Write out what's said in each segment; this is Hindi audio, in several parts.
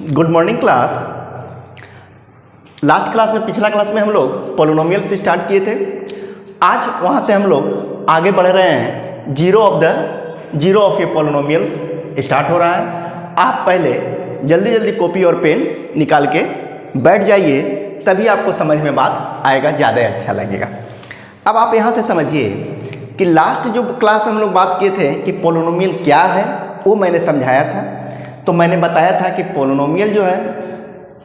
Good morning class. Last class में पिछला क्लास में हम लोग पोलिनोमियल से स्टार्ट किए थे। आज वहाँ से हम लोग आगे बढ़ रहे हैं। Zero of A polynomials start हो रहा है। आप पहले जल्दी जल्दी कॉपी और पेन निकाल के बैठ जाइए, तभी आपको समझ में बात आएगा, ज़्यादा अच्छा लगेगा। अब आप यहाँ से समझिए कि लास्ट जो क्लास में हम लोग बात किए थे कि पोलिनोमियल क्या है, वो मैंने समझाया था। तो मैंने बताया था कि पोलिनोमियल जो है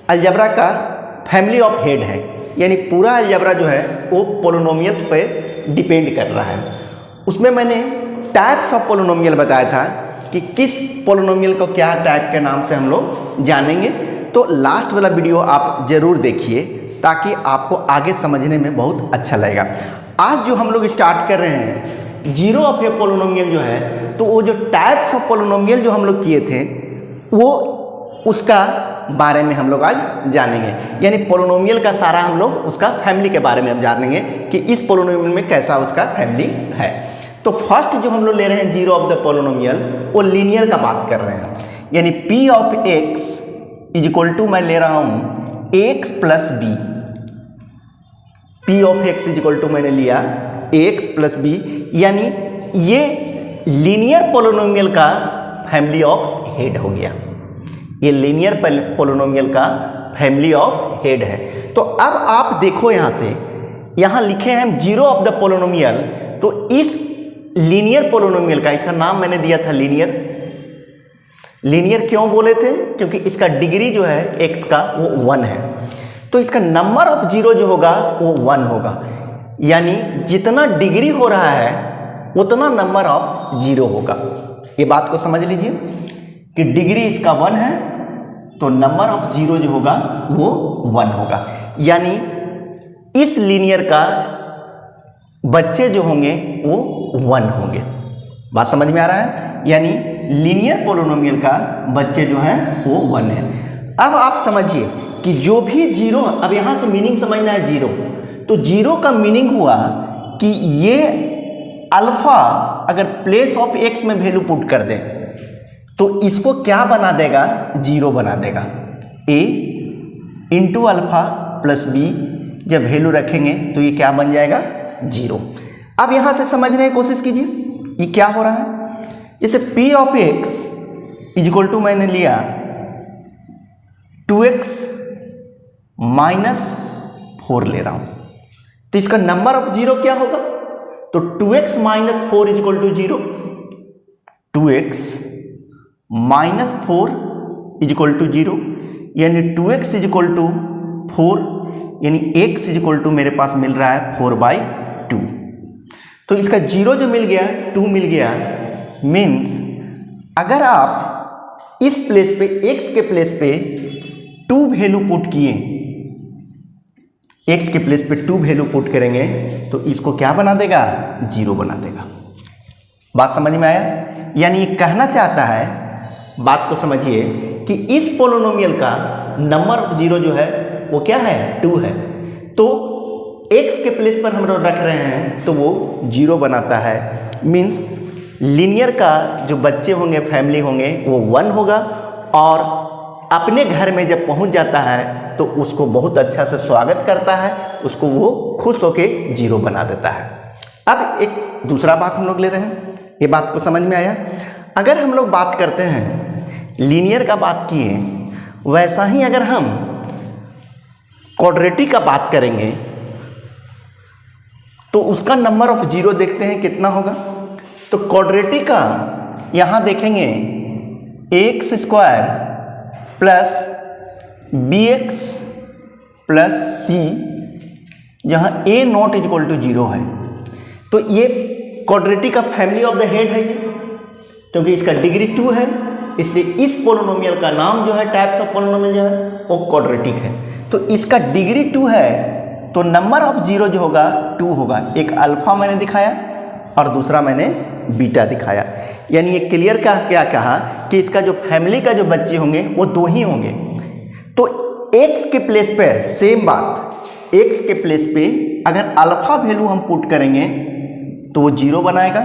अलजेब्रा का फैमिली ऑफ हेड है, यानी पूरा अलजेब्रा जो है वो पोलिनोमियल्स पर डिपेंड कर रहा है। उसमें मैंने टाइप्स ऑफ पोलिनोमियल बताया था कि किस पोलिनोमियल को क्या टाइप के नाम से हम लोग जानेंगे। तो लास्ट वाला वीडियो आप ज़रूर देखिए ताकि आपको आगे समझने में बहुत अच्छा लगेगा। आज जो हम लोग स्टार्ट कर रहे हैं जीरो ऑफ ए पोलिनोमियल जो है, तो वो जो टाइप्स ऑफ पोलिनोमियल जो हम लोग किए थे वो उसका बारे में हम लोग आज जानेंगे। यानी पोलिनोमियल का सारा हम लोग उसका फैमिली के बारे में अब जानेंगे कि इस पोलिनोमियल में कैसा उसका फैमिली है। तो फर्स्ट जो हम लोग ले रहे हैं जीरो ऑफ द पोलिनोमियल, वो लीनियर का बात कर रहे हैं। यानी p of x is equal to मैं ले रहा हूँ x plus b. P of x is equal to मैंने लिया एक्स प्लस बी, यानी ये लीनियर पोलिनोमियल का फैमिली ऑफ हेड हो गया। ये लीनियर पोलिनोमियल का फैमिली ऑफ हेड है। तो अब आप देखो यहाँ से, यहाँ लिखे हैं जीरो ऑफ द पोलिनोमियल। तो इस लीनियर पोलिनोमियल का, इसका नाम मैंने दिया था लीनियर। लीनियर क्यों बोले थे? क्योंकि इसका डिग्री जो है एक्स का वो 1 है। तो इसका नंबर ऑफ जीरो जो होगा वो 1 होगा, यानी जितना डिग्री हो रहा है उतना नंबर ऑफ जीरो होगा। ये बात को समझ लीजिए कि डिग्री इसका 1 है तो नंबर ऑफ जीरो जो होगा वो 1 होगा। यानी इस लीनियर का बच्चे जो होंगे वो 1 होंगे। बात समझ में आ रहा है? यानी लीनियर पोलिनोमियल का बच्चे जो हैं वो 1 है। अब आप समझिए कि जो भी जीरो, अब यहाँ से मीनिंग समझना है जीरो। तो जीरो का मीनिंग हुआ कि ये अल्फा अगर प्लेस ऑफ एक्स में वैल्यू पुट कर दें तो इसको क्या बना देगा? जीरो बना देगा। ए इंटू अल्फा प्लस बी जब वैल्यू रखेंगे तो ये क्या बन जाएगा? जीरो। अब यहाँ से समझने की कोशिश कीजिए ये क्या हो रहा है। जैसे p of x is equal to मैंने लिया 2x माइनस 4 ले रहा हूँ, तो इसका नंबर ऑफ जीरो क्या होगा? तो 2x minus 4 is equal to 0। 2x minus 4 is equal to 0, यानी 2x इज इक्वल टू 4, यानी x इज इक्वल टू मेरे पास मिल रहा है 4/2। तो इसका जीरो जो मिल गया 2 मिल गया। मीन्स अगर आप इस प्लेस पे x के प्लेस पे 2 वैल्यू पुट किए, x के प्लेस पे 2 वैल्यू पुट करेंगे तो इसको क्या बना देगा? जीरो बना देगा। बात समझ में आया? यानी ये कहना चाहता है, बात को समझिए कि इस पोलिनोमियल का नंबर ऑफ जीरो जो है वो क्या है? 2 है। तो x के प्लेस पर हम लोग रख रहे हैं तो वो जीरो बनाता है। मीन्स लीनियर का जो बच्चे होंगे, फैमिली होंगे, वो 1 होगा और अपने घर में जब पहुंच जाता है तो उसको बहुत अच्छा से स्वागत करता है, उसको वो खुश होके जीरो बना देता है। अब एक दूसरा बात हम लोग ले रहे हैं, ये बात को समझ में आया? अगर हम लोग बात करते हैं लीनियर का बात किए, वैसा ही अगर हम क्वाड्रेटिक का बात करेंगे तो उसका नंबर ऑफ जीरो देखते हैं कितना होगा। तो क्वाड्रेटिक का यहाँ देखेंगे x square plus b x plus c, जहाँ a not is equal to 0 है। तो ये क्वाड्रेटिक का फैमिली ऑफ द हेड है ये, क्योंकि इसका डिग्री 2 है, इससे इस पोलिनोमियल का नाम जो है, टाइप्स ऑफ पोलिनोमियल जो है वो क्वाड्रेटिक है। तो इसका डिग्री 2 है तो नंबर ऑफ जीरो जो होगा 2 होगा। एक अल्फा मैंने दिखाया और दूसरा मैंने बीटा दिखाया। यानी ये क्लियर का क्या कहा कि इसका जो फैमिली का जो बच्चे होंगे वो 2 ही होंगे। तो x के प्लेस पर सेम बात, x के प्लेस पे अगर अल्फा वैल्यू हम पुट करेंगे तो वो 0 बनाएगा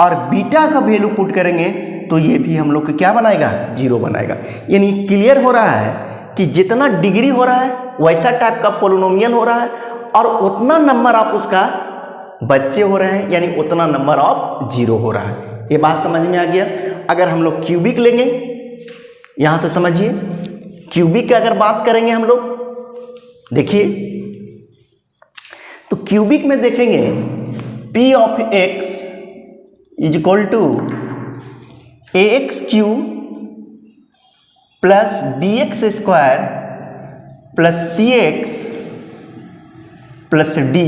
और बीटा का वैल्यू पुट करेंगे तो ये भी हम लोग को क्या बनाएगा, 0 बनाएगा। यानी क्लियर हो रहा है कि जितना डिग्री हो रहा है वैसा टाइप का पोलिनोमियल हो रहा है और उतना नंबर ऑफ उसका बच्चे हो रहे हैं, यानी उतना नंबर ऑफ 0 हो रहा है। ये बात समझ में आ गया। अगर हम लोग क्यूबिक लेंगे, यहाँ से समझिए, क्यूबिक की अगर बात करेंगे हम लोग, देखिए तो क्यूबिक में देखेंगे p of x is equal to ax cube plus bx square plus cx plus d,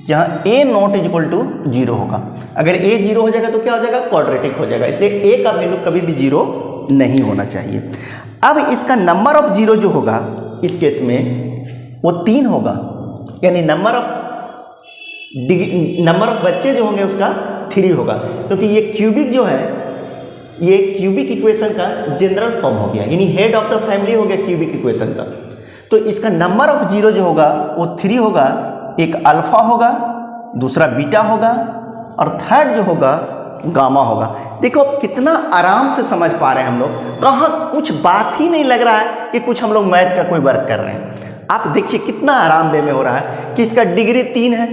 जहाँ a not is equal to 0 होगा। अगर a 0 हो जाएगा तो क्या हो जाएगा, क्वाड्रेटिक हो जाएगा। इसलिए a का वैल्यू कभी भी 0 नहीं होना चाहिए। अब इसका नंबर ऑफ 0 जो होगा इस केस में वो 3 होगा, यानी नंबर ऑफ बच्चे जो होंगे उसका 3 होगा, क्योंकि ये क्यूबिक जो है ये क्यूबिक इक्वेशन का जनरल फॉर्म हो गया, यानी हेड ऑफ द फैमिली हो गया क्यूबिक इक्वेशन का। तो इसका नंबर ऑफ 0 जो होगा वो 3 होगा, एक अल्फा होगा, दूसरा बीटा होगा और थर्ड जो होगा गामा होगा। देखो अब कितना आराम से समझ पा रहे हैं हम लोग, कहाँ कुछ बात ही नहीं लग रहा है कि कुछ हम लोग मैथ का कोई वर्क कर रहे हैं। आप देखिए कितना आराम वे में हो रहा है कि इसका डिग्री 3 है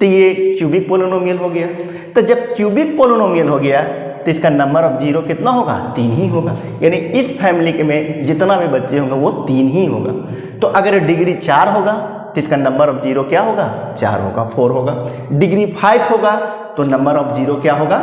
तो ये क्यूबिक पोलिनोमियल हो गया। तो जब क्यूबिक पोलिनोमियल हो गया तो इसका नंबर ऑफ 0 कितना होगा, 3 ही होगा, यानी इस फैमिली के में जितना भी बच्चे होंगे वो 3 ही होगा। तो अगर डिग्री 4 होगा तो इसका नंबर ऑफ 0 क्या होगा, 4 होगा, 4 होगा। डिग्री 5 होगा तो नंबर ऑफ 0 क्या होगा,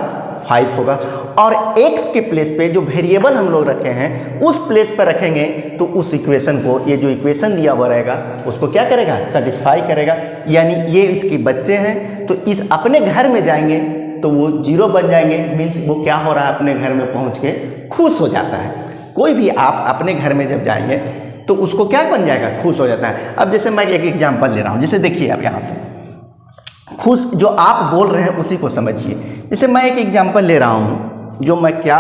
5 होगा। और x के प्लेस पे जो वेरिएबल हम लोग रखे हैं उस प्लेस पर रखेंगे तो उस इक्वेशन को, ये जो इक्वेशन दिया हुआ रहेगा उसको क्या करेगा, सेटिस्फाई करेगा। यानी ये इसके बच्चे हैं तो इस अपने घर में जाएंगे तो वो 0 बन जाएंगे, मीन्स वो क्या हो रहा है, अपने घर में पहुंच के खुश हो जाता है। कोई भी आप अपने घर में जब जाएंगे तो उसको क्या बन जाएगा, खुश हो जाता है। अब जैसे मैं एक एग्जाम्पल ले रहा हूँ, जैसे देखिए अब यहाँ से खुश जो आप बोल रहे हैं उसी को समझिए। जैसे मैं एक एग्जाम्पल ले रहा हूँ, जो मैं क्या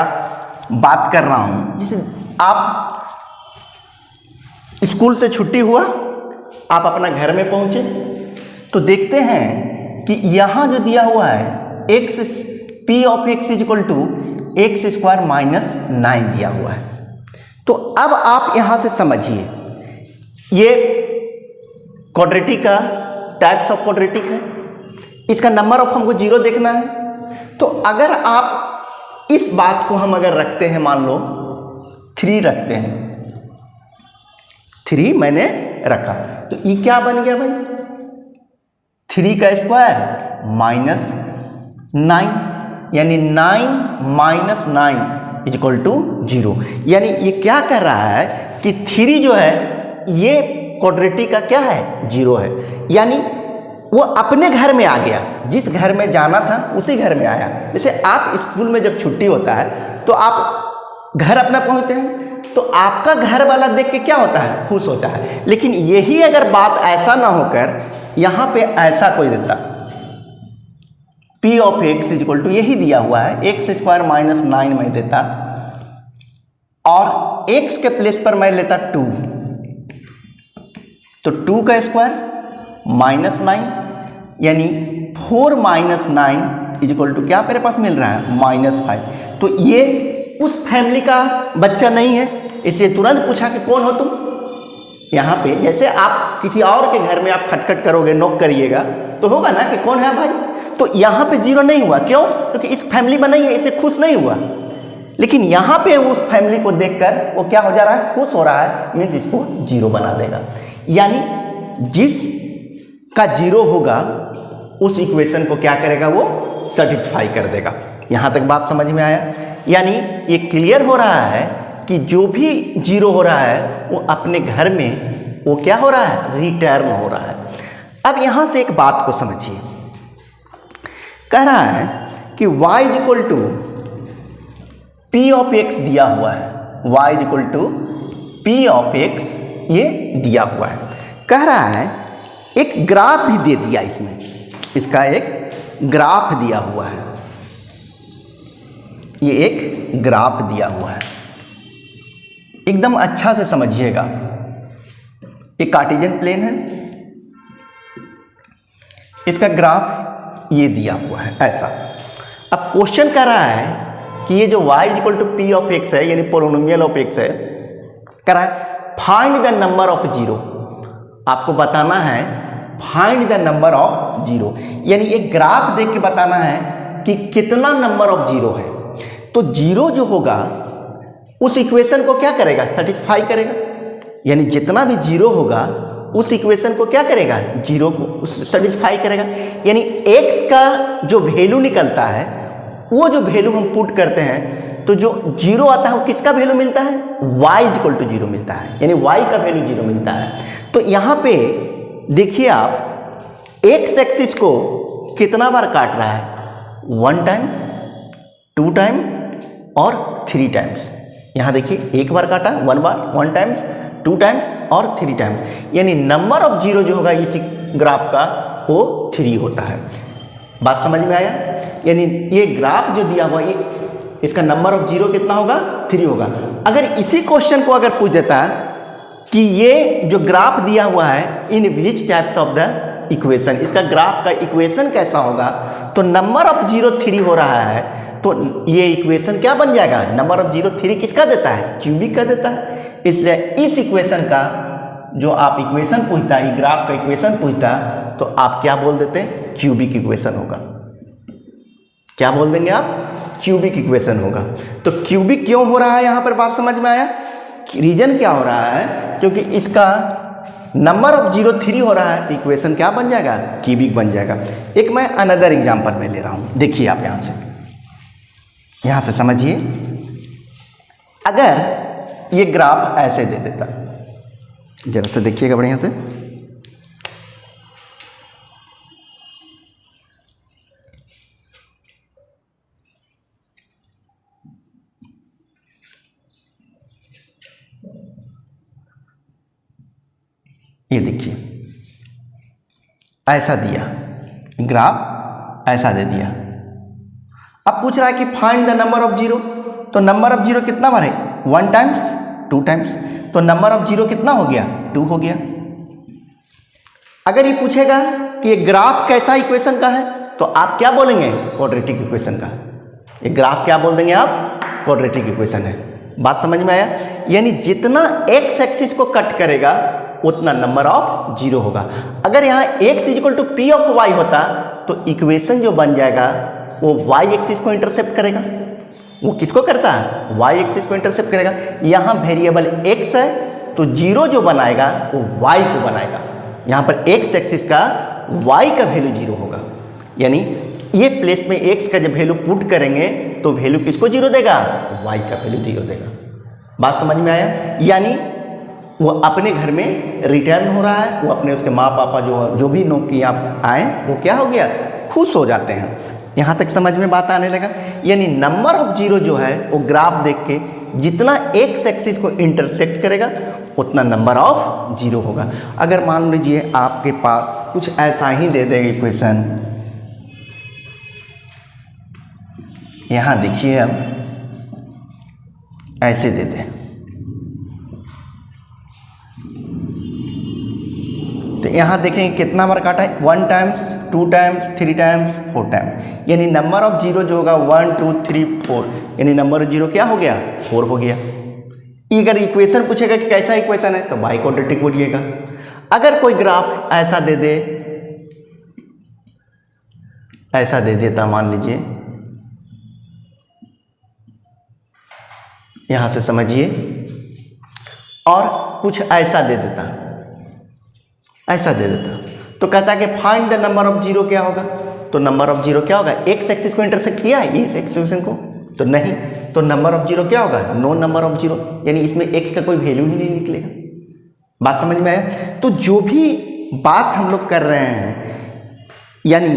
बात कर रहा हूँ, जैसे आप स्कूल से छुट्टी हुआ, आप अपना घर में पहुँचे तो देखते हैं कि यहाँ जो दिया हुआ है x p of x is equal to x square minus 9 दिया हुआ है। तो अब आप यहाँ से समझिए, ये क्वाड्रेटिक का टाइप्स ऑफ क्वाड्रेटिक है, इसका नंबर ऑफ हमको 0 देखना है। तो अगर आप इस बात को हम अगर रखते हैं, मान लो 3 रखते हैं, 3 मैंने रखा तो ये क्या बन गया भाई, 3 का स्क्वायर माइनस 9, यानी 9 माइनस 9 इज इक्वल टू 0। यानी ये क्या कर रहा है कि 3 जो है ये क्वाड्रेटिक का क्या है, 0 है। यानी वो अपने घर में आ गया, जिस घर में जाना था उसी घर में आया। जैसे आप स्कूल में जब छुट्टी होता है तो आप घर अपना पहुंचते हैं तो आपका घर वाला देख के क्या होता है, खुश होता है। लेकिन यही अगर बात ऐसा ना होकर यहाँ पे ऐसा कोई देता, p of x is equal to यही दिया हुआ है एक्स स्क्वायर माइनस 9 मैं देता और x के प्लेस पर मैं लेता 2, तो 2 का स्क्वायर माइनस 9, यानी 4 माइनस 9 इज इक्वल टू क्या मेरे पास मिल रहा है, माइनस 5। तो ये उस फैमिली का बच्चा नहीं है, इसलिए तुरंत पूछा कि कौन हो तुम। यहाँ पे जैसे आप किसी और के घर में आप खटखट करोगे, नॉक करिएगा तो होगा ना कि कौन है भाई। तो यहाँ पे 0 नहीं हुआ, क्यों, क्योंकि इस फैमिली में नहीं है, इसे खुश नहीं हुआ। लेकिन यहाँ पे उस फैमिली को देखकर वो क्या हो जा रहा है, खुश हो रहा है, मीन्स इसको 0 बना देगा। यानी जिस का 0 होगा उस इक्वेशन को क्या करेगा, वो सेटिस्फाई कर देगा। यहाँ तक बात समझ में आया। यानी ये क्लियर हो रहा है कि जो भी 0 हो रहा है वो अपने घर में वो क्या हो रहा है, रिटर्न हो रहा है। अब यहाँ से एक बात को समझिए, कह रहा है कि y is equal to p of x दिया हुआ है, y is equal to p of x ये दिया हुआ है। कह रहा है एक ग्राफ भी दे दिया, इसमें इसका एक ग्राफ दिया हुआ है, ये एक ग्राफ दिया हुआ है, एकदम अच्छा से समझिएगा। एक कार्टेशियन प्लेन है, इसका ग्राफ ये दिया हुआ है ऐसा। अब क्वेश्चन कर रहा है कि ये जो y equal to p of x है यानी पोलिनोमियल ऑफ एक्स है, कह रहा है find the number of zero. आपको बताना है find the number of zero, यानी एक ग्राफ देख के बताना है कि कितना नंबर ऑफ जीरो है। तो जीरो जो होगा उस इक्वेशन को क्या करेगा, सेटिस्फाई करेगा, यानी जितना भी जीरो होगा उस इक्वेशन को क्या करेगा, जीरो को सेटिस्फाई करेगा। यानी x का जो वैल्यू निकलता है वो जो वैल्यू हम पुट करते हैं तो जो जीरो आता है वो किसका वैल्यू मिलता है, y इक्वल टू जीरो मिलता है, यानी y का वैल्यू जीरो मिलता है। तो यहाँ पे देखिए आप x एक्सिस को कितना बार काट रहा है, 1 टाइम, 2 टाइम और 3 टाइम्स। यहाँ देखिए एक बार काटा 1 बार, 1 टाइम्स, 2 टाइम्स और 3 टाइम्स, यानी नंबर ऑफ जीरो जो होगा इसी ग्राफ का वो 3 होता है। बात समझ में आया? यानी ये ग्राफ जो दिया हुआ ये इसका नंबर ऑफ जीरो कितना होगा, 3 होगा। अगर इसी क्वेश्चन को अगर पूछ देता है कि ये जो ग्राफ दिया हुआ है in which types of the equation, इसका ग्राफ का इक्वेशन कैसा होगा, तो नंबर ऑफ जीरो 3 हो रहा है, तो ये इक्वेशन क्या बन जाएगा, नंबर ऑफ जीरो 3 किसका देता है, क्यूबिक का देता है। इसलिए इस इक्वेशन का जो आप इक्वेशन पूछता है, ग्राफ का इक्वेशन पूछता है, तो आप क्या बोल देते हैं, क्यूबिक इक्वेशन होगा। क्या बोल देंगे आप, क्यूबिक इक्वेशन होगा। तो क्यूबिक क्यों हो रहा है, यहाँ पर बात समझ में आया? रीजन क्या हो रहा है, क्योंकि इसका नंबर ऑफ जीरो 3 हो रहा है, तो इक्वेशन क्या बन जाएगा, क्यूबिक बन जाएगा। एक मैं अनदर एग्जांपल में ले रहा हूँ, देखिए आप यहाँ से समझिए। अगर ये ग्राफ ऐसे दे देता, जरा से देखिएगा बढ़िया से, ये देखिए ऐसा दिया ग्राफ, ऐसा दे दिया। अब पूछ रहा है कि find the number of zero, तो नंबर ऑफ जीरो कितना बार है, 1 टाइम्स, 2 टाइम्स, तो नंबर ऑफ जीरो कितना हो गया, 2 हो गया। अगर ये पूछेगा कि ये ग्राफ कैसा इक्वेशन का है, तो आप क्या बोलेंगे, क्वाड्रेटिक इक्वेशन का। ये ग्राफ क्या बोल देंगे आप, क्वाड्रेटिक इक्वेशन है। बात समझ में आया? यानी जितना एक्स एक्सिस को कट करेगा उतना नंबर ऑफ जीरो होगा। अगर यहाँ x equal to p of y होता तो इक्वेशन जो बन जाएगा वो y एक्सिस को इंटरसेप्ट करेगा। वो किसको करता है, y एक्सिस को इंटरसेप्ट करेगा। यहाँ वेरिएबल x है तो जीरो जो बनाएगा वो y को बनाएगा। यहाँ पर x एक्सिस का y का वैल्यू जीरो होगा, यानी ये प्लेस में x का जब वैल्यू पुट करेंगे तो वैल्यू किसको जीरो देगा, y का वैल्यू जीरो देगा। बात समझ में आया? यानी वो अपने घर में रिटर्न हो रहा है, वो अपने उसके माँ पापा जो भी नौकरी आप आए वो क्या हो गया, खुश हो जाते हैं। यहाँ तक समझ में बात आने लगा? यानी नंबर ऑफ जीरो जो है वो ग्राफ देख के जितना एक्स एक्सिस को इंटरसेक्ट करेगा उतना नंबर ऑफ जीरो होगा। अगर मान लीजिए आपके पास कुछ ऐसा ही दे देगा इक्वेशन, यहाँ देखिए हम ऐसे दे दें तो यहाँ देखें कितना बार काटा है, 1 टाइम्स, 2 टाइम्स, 3 टाइम्स, 4 टाइम्स, यानी नंबर ऑफ जीरो जो होगा 1 2 3 4, यानी नंबर ऑफ जीरो क्या हो गया, 4 हो गया। अगर इक्वेशन पूछेगा कि कैसा इक्वेशन है तो बाई क्वाड्रेटिक बोलिएगा। अगर कोई ग्राफ ऐसा दे दे, ऐसा दे देता मान लीजिए, यहाँ से समझिए, और कुछ ऐसा दे देता, ऐसा दे देता तो कहता है कि find the number of zero क्या होगा, तो नंबर ऑफ जीरो क्या होगा, एक्स एक्सिस को इंटरसेक्ट किया है इस इक्वेशन को, तो नहीं, तो नंबर ऑफ जीरो क्या होगा, नो नंबर ऑफ जीरो, यानी इसमें एक्स का कोई वैल्यू ही नहीं निकलेगा। बात समझ में आया? तो जो भी बात हम लोग कर रहे हैं, यानी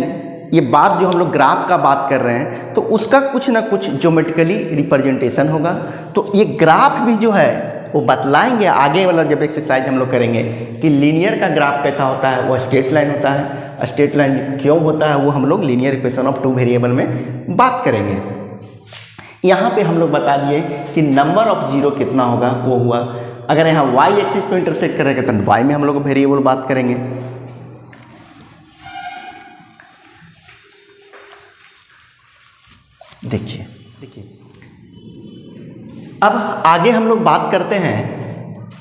ये बात जो हम लोग ग्राफ का बात कर रहे हैं, तो उसका कुछ ना कुछ ज्योमेट्रिकली रिप्रेजेंटेशन होगा। तो ये ग्राफ भी जो है वो बतलाएंगे आगे वाला जब एक्सरसाइज हम लोग करेंगे कि लीनियर का ग्राफ कैसा होता है, वो स्ट्रेट लाइन होता है, स्ट्रेट लाइन क्यों होता है, वो हम लोग लीनियर इक्वेशन ऑफ 2 वेरिएबल में बात करेंगे। यहाँ पे हम लोग बता दिए कि नंबर ऑफ जीरो कितना होगा, वो हुआ। अगर यहाँ y एक्सिस को इंटरसेक्ट करेगा तो y में हम लोग वेरिएबल बात करेंगे। देखिए अब आगे हम लोग बात करते हैं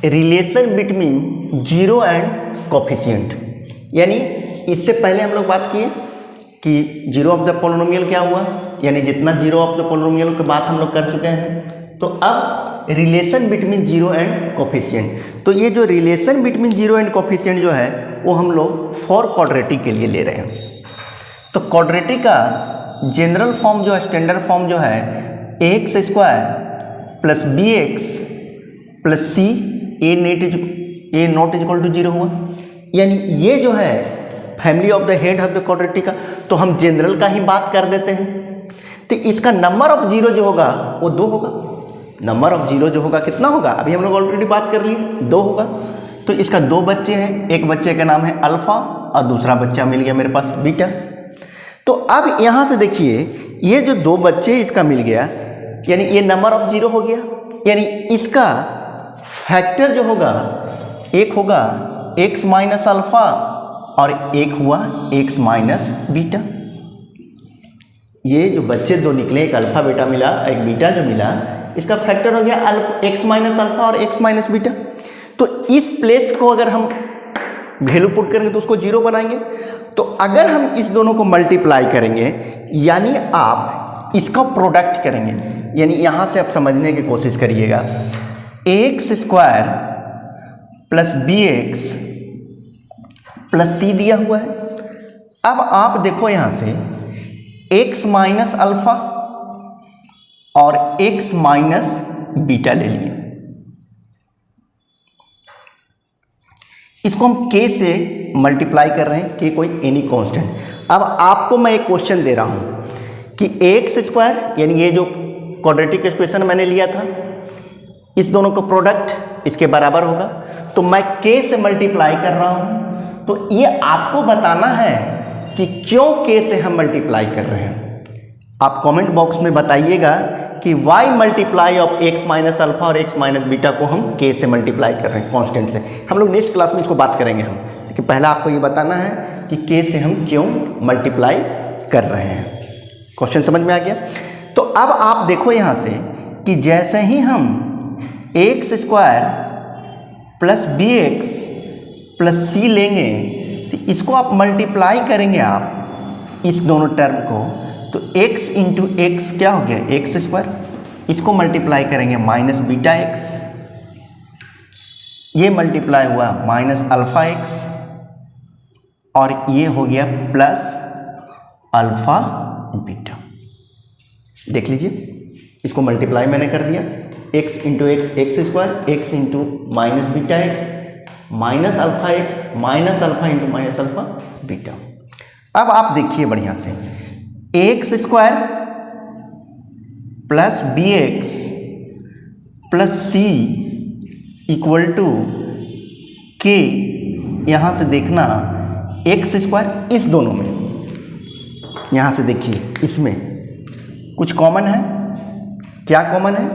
relation between zero and coefficient, यानी इससे पहले हम लोग बात किए कि जीरो ऑफ द पॉलिनोमियल क्या हुआ, यानी जितना जीरो ऑफ द पॉलिनोमियल की बात हम लोग कर चुके हैं। तो अब relation between zero and coefficient, तो ये जो relation between zero and coefficient जो है वो हम लोग फॉर क्वाड्रेटिक के लिए ले रहे हैं। तो क्वाड्रेटिक का जनरल फॉर्म जो है, स्टैंडर्ड फॉर्म जो है ax square plus b x plus c a not equal to zero हुआ, यानी ये जो है family of the head of the quadratic का, तो हम जनरल का ही बात कर देते हैं। तो इसका नंबर ऑफ जीरो जो होगा वो 2 होगा। नंबर ऑफ जीरो जो होगा कितना होगा, अभी हम लोग ऑलरेडी बात कर लिए 2 होगा। तो इसका 2 बच्चे हैं, एक बच्चे का नाम है अल्फा और दूसरा बच्चा मिल गया मेरे पास बीटा। तो अब यहाँ से देखिए ये जो 2 बच्चे इसका मिल गया, यानी ये नंबर ऑफ जीरो हो गया, यानी इसका फैक्टर जो होगा एक होगा x माइनस अल्फा और एक हुआ x माइनस बीटा। ये जो बच्चे 2 निकले, एक अल्फा बेटा मिला, एक बीटा जो मिला, इसका फैक्टर हो गया x माइनस अल्फा और x माइनस बीटा। तो इस प्लेस को अगर हम वैल्यू पुट करेंगे तो उसको जीरो बनाएंगे। तो अगर हम इस दोनों को मल्टीप्लाई करेंगे, यानी आप इसका प्रोडक्ट करेंगे, यानी यहाँ से आप समझने की कोशिश करिएगा, x square plus b x plus c दिया हुआ है। अब आप देखो यहाँ से x माइनस अल्फा और x माइनस बीटा ले लिए, इसको हम k से मल्टीप्लाई कर रहे हैं, k कोई एनी कांस्टेंट। अब आपको मैं एक क्वेश्चन दे रहा हूं कि एक्स स्क्वायर, यानी ये जो क्वाड्रेटिक इक्वेशन मैंने लिया था, इस दोनों का प्रोडक्ट इसके बराबर होगा, तो मैं k से मल्टीप्लाई कर रहा हूं। तो ये आपको बताना है कि क्यों k से हम मल्टीप्लाई कर रहे हैं। आप कमेंट बॉक्स में बताइएगा कि y multiply of x minus alpha और x माइनस बीटा को हम k से मल्टीप्लाई कर रहे हैं कांस्टेंट से। हम लोग नेक्स्ट क्लास में इसको बात करेंगे हम, लेकिन पहला आपको ये बताना है कि k से हम क्यों मल्टीप्लाई कर रहे हैं। क्वेश्चन समझ में आ गया। तो अब आप देखो यहाँ से कि जैसे ही हम x square plus b x plus c लेंगे, तो इसको आप मल्टीप्लाई करेंगे आप इस दोनों टर्म को, तो x इंटू एक्स क्या हो गया एक्स स्क्वायर, इसको मल्टीप्लाई करेंगे माइनस बीटा एक्स, ये मल्टीप्लाई हुआ माइनस अल्फा एक्स, और ये हो गया प्लस अल्फा बीटा। देख लीजिए इसको मल्टीप्लाई मैंने कर दिया, x into x x square, x into minus beta x minus alpha x minus alpha into minus alpha beta. अब आप देखिए बढ़िया से, x square plus b x plus c equal to k, यहाँ से देखना एक्स स्क्वायर इस दोनों में, यहाँ से देखिए इसमें कुछ कॉमन है, क्या कॉमन है,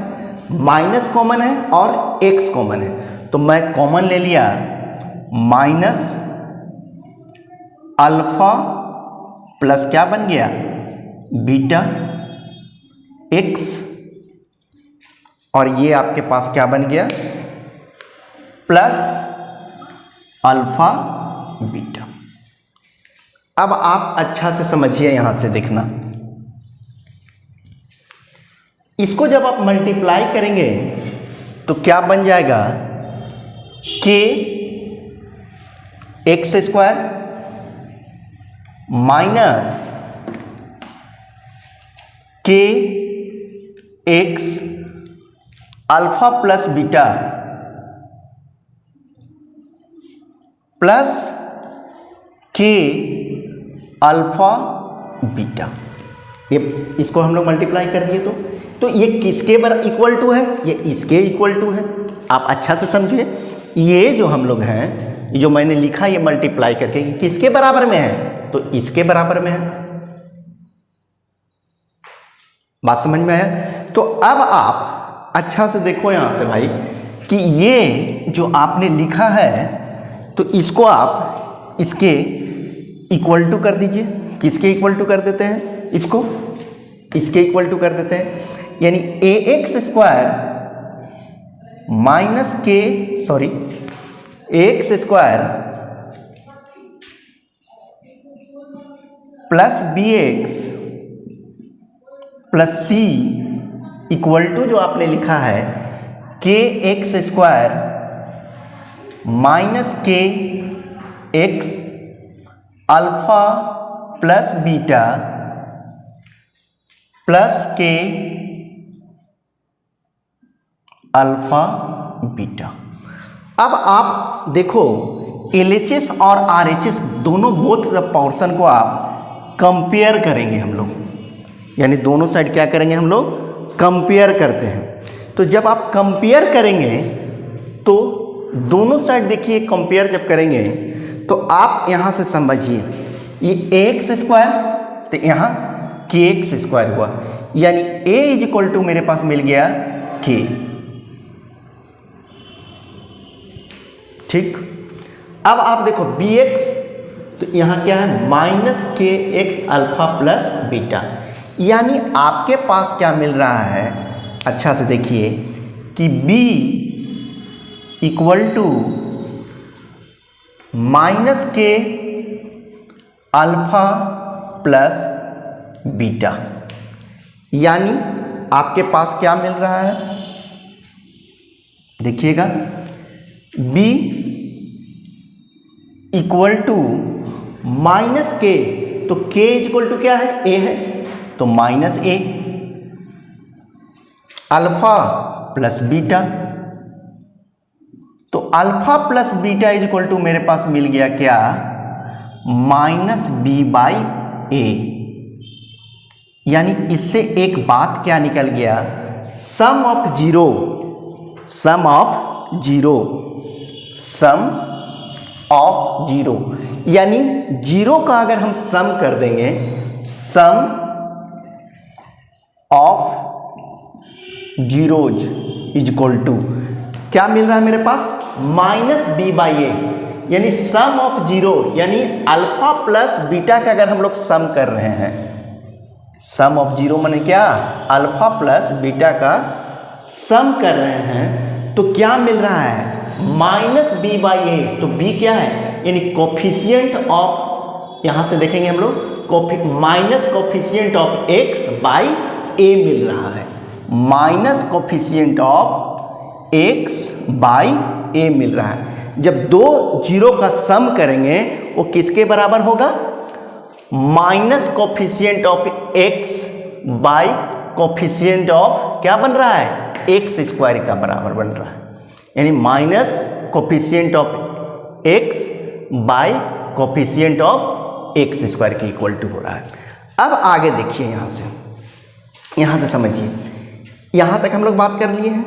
माइनस कॉमन है और एक्स कॉमन है। तो मैं कॉमन ले लिया माइनस अल्फा प्लस क्या बन गया बीटा एक्स, और ये आपके पास क्या बन गया प्लस अल्फा बीटा। अब आप अच्छा से समझिए, यहां से देखना, इसको जब आप मल्टीप्लाई करेंगे तो क्या बन जाएगा के x square minus k x alpha plus beta plus k alpha beta. ये इसको हम लोग मल्टीप्लाई कर दिए तो ये किसके इक्वल टू है, ये इसके इक्वल टू है। आप अच्छा से समझिए, ये जो हम लोग हैं, जो मैंने लिखा ये मल्टीप्लाई करके किसके बराबर में है, तो इसके बराबर में है। बात समझ में आया। तो अब आप अच्छा से देखो यहां से भाई कि ये जो आपने लिखा है, तो इसको आप इसके इक्वल टू कर दीजिए। किसके इक्वल टू कर देते हैं, इसको इसके इक्वल टू कर देते हैं, यानी a x square minus k x square plus b x plus c equal to जो आपने लिखा है k x square minus k x alpha plus beta plus k alpha beta. अब आप देखो LHS और RHS दोनों बोथ पोर्शन को आप कंपेयर करेंगे हम लोग, यानी दोनों साइड क्या करेंगे हम लोग कंपेयर करते हैं। तो जब आप कंपेयर करेंगे तो दोनों साइड देखिए कंपेयर जब करेंगे तो आप यहाँ से समझिए ये एक्स स्क्वायर तो यहाँ के एक्स स्क्वायर हुआ, यानी a इज इक्वल टू मेरे पास मिल गया k। ठीक, अब आप देखो bx तो यहाँ क्या है minus k x alpha plus beta, यानी आपके पास क्या मिल रहा है, अच्छा से देखिए कि b इक्वल टू माइनस के अल्फा प्लस बीटा, यानी आपके पास क्या मिल रहा है, देखिएगा b इक्वल टू माइनस के, तो k इक्वल टू क्या है a है तो minus a, alpha plus beta, तो alpha plus beta is equal to मेरे पास मिल गया क्या माइनस b बाई ए, यानी इससे एक बात क्या निकल गया, सम ऑफ जीरो यानी जीरो का अगर हम सम कर देंगे, sum of zeros is equal to क्या मिल रहा है मेरे पास माइनस बी बाई ए, यानी सम ऑफ जीरो, यानी अल्फा प्लस बीटा का अगर हम लोग सम कर रहे हैं, सम ऑफ जीरो माने क्या अल्फा प्लस बीटा का सम कर रहे हैं, तो क्या मिल रहा है माइनस बी बाई ए, तो बी क्या है यानी कोफिशिएंट ऑफ, यहां से देखेंगे हम लोग minus coefficient of x by a मिल रहा है, minus coefficient of x by a मिल रहा है। जब दो जीरो का सम करेंगे वो किसके बराबर होगा, minus coefficient of x by coefficient of क्या बन रहा है एक्स स्क्वायर का बराबर बन रहा है, यानी minus coefficient of x by coefficient of x square के इक्वल टू हो रहा है। अब आगे देखिए, यहाँ से समझिए, यहाँ तक हम लोग बात कर लिए हैं।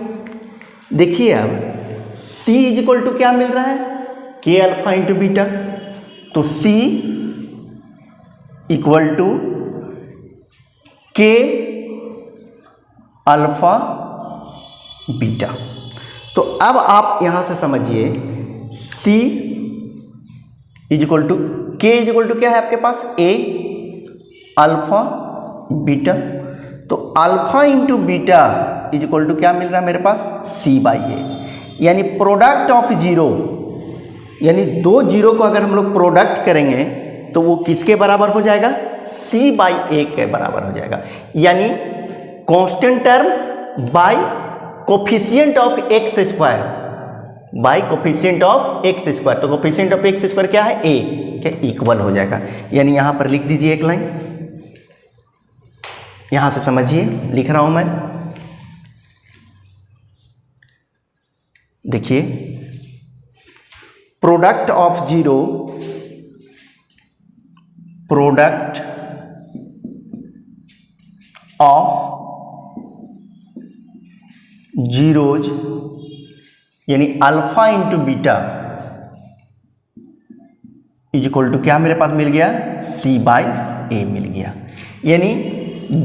देखिए अब c इज इक्वल टू क्या मिल रहा है के अल्फा इंटू बीटा, तो c equal to k alpha beta. तो अब आप यहां से समझिए c is equal to k is equal to क्या है आपके पास a अल्फा बीटा, तो alpha into beta is equal to क्या मिल रहा है मेरे पास c बाई ए, यानी प्रोडक्ट ऑफ जीरो, यानी दो जीरो को अगर हम लोग प्रोडक्ट करेंगे तो वो किसके बराबर हो जाएगा c बाई ए के बराबर हो जाएगा, यानी constant term by coefficient of x square by coefficient of x square, तो कोफिशिएंट ऑफ एक्स स्क्वायर क्या है a के इक्वल हो जाएगा, यानी यहां पर लिख दीजिए एक लाइन, यहां से समझिए लिख रहा हूं मैं, देखिए product of zero, product of zeros यानी alpha into beta is equal to क्या मेरे पास मिल गया c बाई ए मिल गया, यानी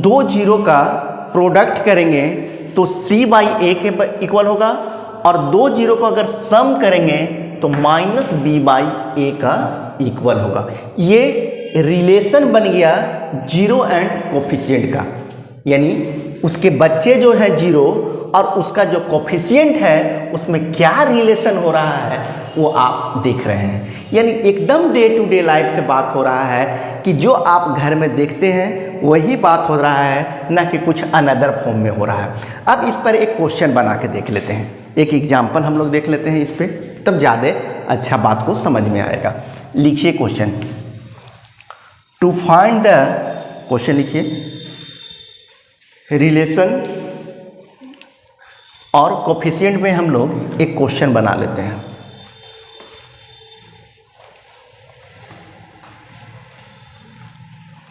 दो जीरो का प्रोडक्ट करेंगे तो c बाई ए के इक्वल होगा, और दो जीरो को अगर सम करेंगे तो माइनस बी बाई ए का इक्वल होगा। ये रिलेशन बन गया जीरो एंड कोफिशिएंट का, यानी उसके बच्चे जो है जीरो और उसका जो कोफिशिएंट है उसमें क्या रिलेशन हो रहा है वो आप देख रहे हैं। यानी एकदम डे टू डे लाइफ से बात हो रहा है कि जो आप घर में देखते हैं वही बात हो रहा है, ना कि कुछ अनदर फॉर्म में हो रहा है। अब इस पर एक क्वेश्चन बना के देख लेते हैं, एक एग्जाम्पल हम लोग देख लेते हैं इस पर, तब ज़्यादा अच्छा बात को समझ में आएगा। लिखिए question, to find the, question लिखिए, रिलेशन और कोफिशिएंट में हम लोग एक क्वेश्चन बना लेते हैं।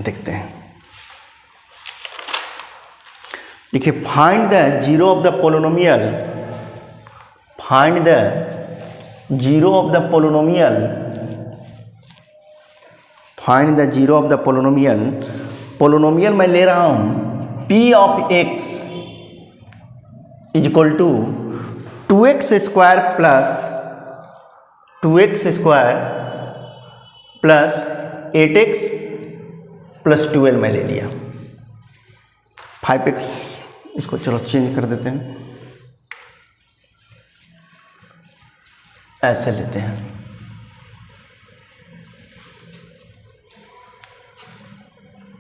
देखते हैं, देखिए, find the zero of the polynomial, find the zero of the polynomial, find the zero of the polynomial. Polynomial मैं ले रहा हूं p of x is equal to 2x square plus 2x square plus 8x plus 12 में ले लिया, 5x, इसको चलो चेंज कर देते हैं, ऐसे लेते हैं।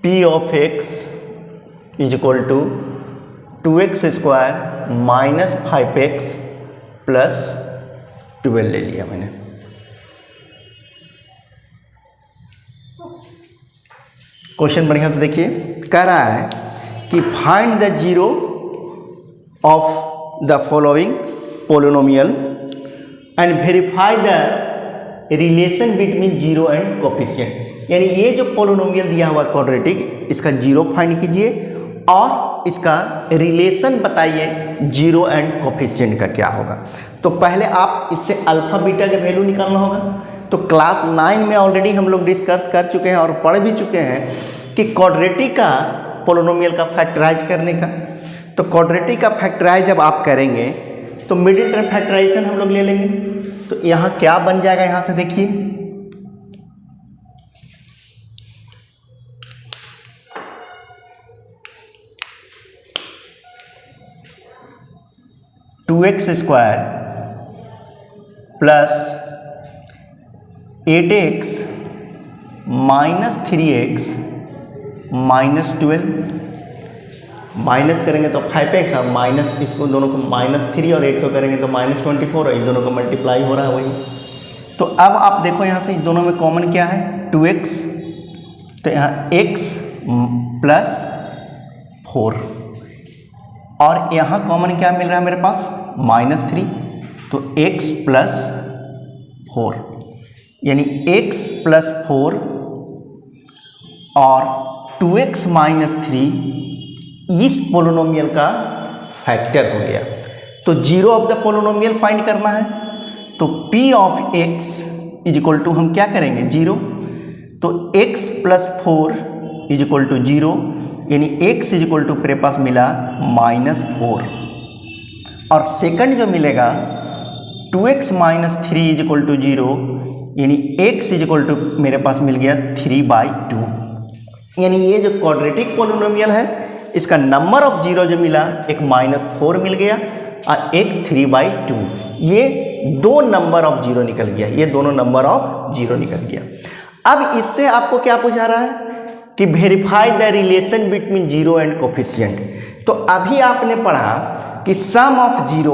p of x is equal to 2x square minus 5x plus 12 ले लिया मैंने। क्वेश्चन बढ़िया से देखिए, कह रहा है कि find the zero of the following polynomial and verify the relation between zero and coefficient. यानी ये जो पोलिनोमियल दिया हुआ क्वाड्रेटिक, इसका जीरो फाइंड कीजिए और इसका रिलेशन बताइए जीरो एंड कोफिशिएंट का क्या होगा। तो पहले आप इससे अल्फा बीटा के वैल्यू निकालना होगा। तो क्लास 9 में ऑलरेडी हम लोग डिस्कस कर चुके हैं और पढ़ भी चुके हैं कि क्वाड्रेटिक का पोलिनोमियल का फैक्टराइज करने का। तो क्वाड्रेटिक का फैक्टराइज जब आप करेंगे तो मिडिल टर्म फैक्टराइजेशन हम लोग ले लेंगे। तो यहाँ क्या बन जाएगा, यहाँ से देखिए, two x square plus 8x minus 3x minus 12, minus करेंगे तो 5x और माइनस, इसको दोनों को माइनस 3 और 8 को करेंगे तो माइनस 24 और इन दोनों को मल्टीप्लाई हो रहा है वही। तो अब आप देखो यहाँ से इन दोनों में कॉमन क्या है, 2x, तो यहाँ x प्लस 4 और यहाँ कॉमन क्या मिल रहा है मेरे पास, माइनस 3, तो x प्लस 4, यानी x प्लस 4 और 2x माइनस 3 इस पोलिनोमियल का फैक्टर हो गया। तो zero of the polynomial find करना है। तो p of x is equal to हम क्या करेंगे, जीरो। तो x plus 4 is equal to zero, यानी x इज इक्वल टू मेरे पास मिला माइनस 4 और सेकंड जो मिलेगा 2x minus 3 is equal to zero, यानी x इज इक्वल टू मेरे पास मिल गया 3/2। यानी ये जो क्वाड्रेटिक पोलिनोमियल है इसका नंबर ऑफ जीरो जो मिला, एक -4 मिल गया और एक 3/2। ये दो नंबर ऑफ जीरो निकल गया, ये दोनों नंबर ऑफ जीरो निकल गया। अब इससे आपको क्या पूछा रहा है कि verify the relation between zero and coefficient. तो अभी आपने पढ़ा कि सम ऑफ जीरो,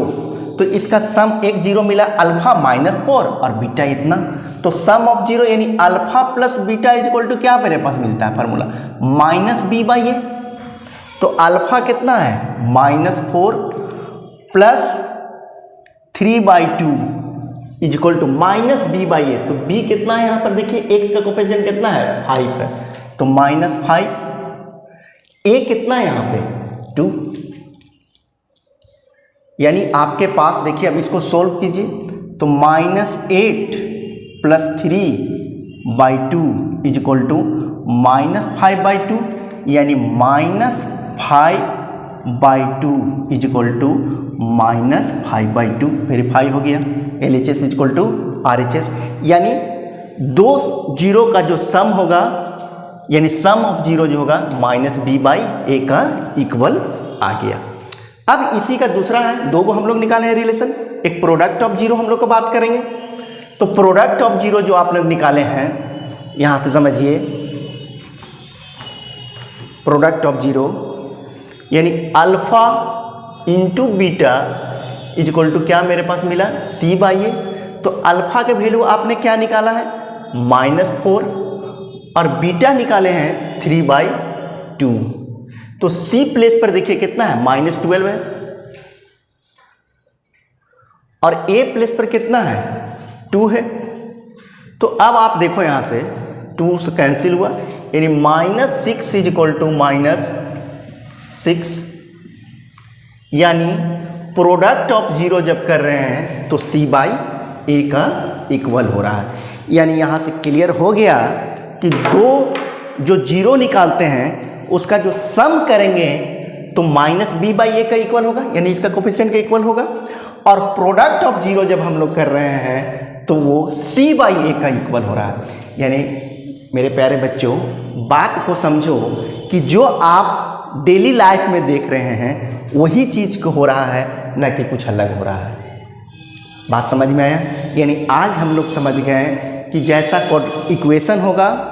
तो इसका सम एक जीरो मिला, अल्फा -4 और बीटा इतना। तो सम ऑफ जीरो यानी alpha plus beta is equal to क्या मेरे पास मिलता है फार्मूला, -b/a। तो अल्फा कितना है, -4 plus 3/2 is equal to -b/a। तो b कितना है यहाँ पर देखिए, x का कोफिशिएंट कितना है, 5 है, तो -5। a कितना है यहाँ पे, 2। यानी आपके पास देखिए, अब इसको सोल्व कीजिए तो -8 प्लस 3/2 इज इक्वल टू -5/2, यानी -5/2 इज इक्वल टू -5/2। वेरीफाई हो गया। LHS is equal to RHS, यानी दो जीरो का जो सम होगा, यानी सम ऑफ जीरो जो होगा -b/a का इक्वल आ गया। अब इसी का दूसरा है, दो को हम लोग निकाले हैं रिलेशन, एक प्रोडक्ट ऑफ जीरो हम लोग को बात करेंगे। तो प्रोडक्ट ऑफ जीरो जो आप लोग निकाले हैं, यहां से समझिए प्रोडक्ट ऑफ जीरो यानी alpha into beta is equal to क्या मेरे पास मिला, सी बाई ए। तो अल्फा के वैल्यू आपने क्या निकाला है, -4, और बीटा निकाले हैं 3/2। तो सी प्लेस पर देखिए कितना है, -12 है, और ए प्लेस पर कितना है, 2 है। तो अब आप देखो यहां से 2 से कैंसिल हुआ, यानी -6 इज इक्वल टू -6, यानी प्रोडक्ट ऑफ जीरो जब कर रहे हैं तो सी बाई ए का इक्वल हो रहा है। यानी यहाँ से क्लियर हो गया कि दो जो जीरो निकालते हैं उसका जो सम करेंगे तो -b बाई ए का इक्वल होगा, यानी इसका कोफिशिएंट का इक्वल होगा, और प्रोडक्ट ऑफ जीरो जब हम लोग कर रहे हैं तो वो c बाई ए का इक्वल हो रहा है। यानी मेरे प्यारे बच्चों, बात को समझो कि जो आप डेली लाइफ में देख रहे हैं वही चीज़ को हो रहा है, न कि कुछ अलग हो रहा है। बात समझ में आया? यानी आज हम लोग समझ गए कि जैसा इक्वेशन होगा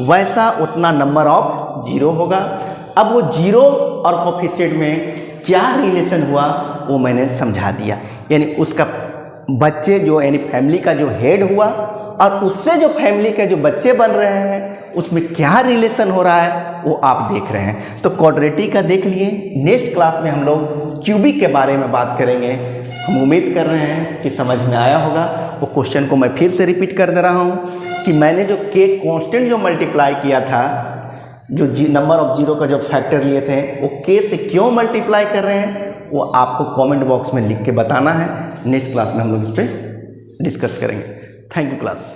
वैसा उतना नंबर ऑफ जीरो होगा। अब वो जीरो और कोफिशिएंट में क्या रिलेशन हुआ वो मैंने समझा दिया, यानी उसका बच्चे जो यानी फैमिली का जो हेड हुआ और उससे जो फैमिली के जो बच्चे बन रहे हैं उसमें क्या रिलेशन हो रहा है वो आप देख रहे हैं। तो क्वाड्रेटिक का देख लिए, नेक्स्ट क्लास में हम लोग क्यूबिक के बारे में बात करेंगे। हम उम्मीद कर रहे हैं कि समझ में आया होगा। वो क्वेश्चन को मैं फिर से रिपीट कर दे रहा हूँ कि मैंने जो के कांस्टेंट जो मल्टीप्लाई किया था, जो नंबर ऑफ जीरो का जो फैक्टर लिए थे, वो के से क्यों मल्टीप्लाई कर रहे हैं वो आपको कमेंट बॉक्स में लिख के बताना है। नेक्स्ट क्लास में हम लोग इस पर डिस्कस करेंगे। Thank you class.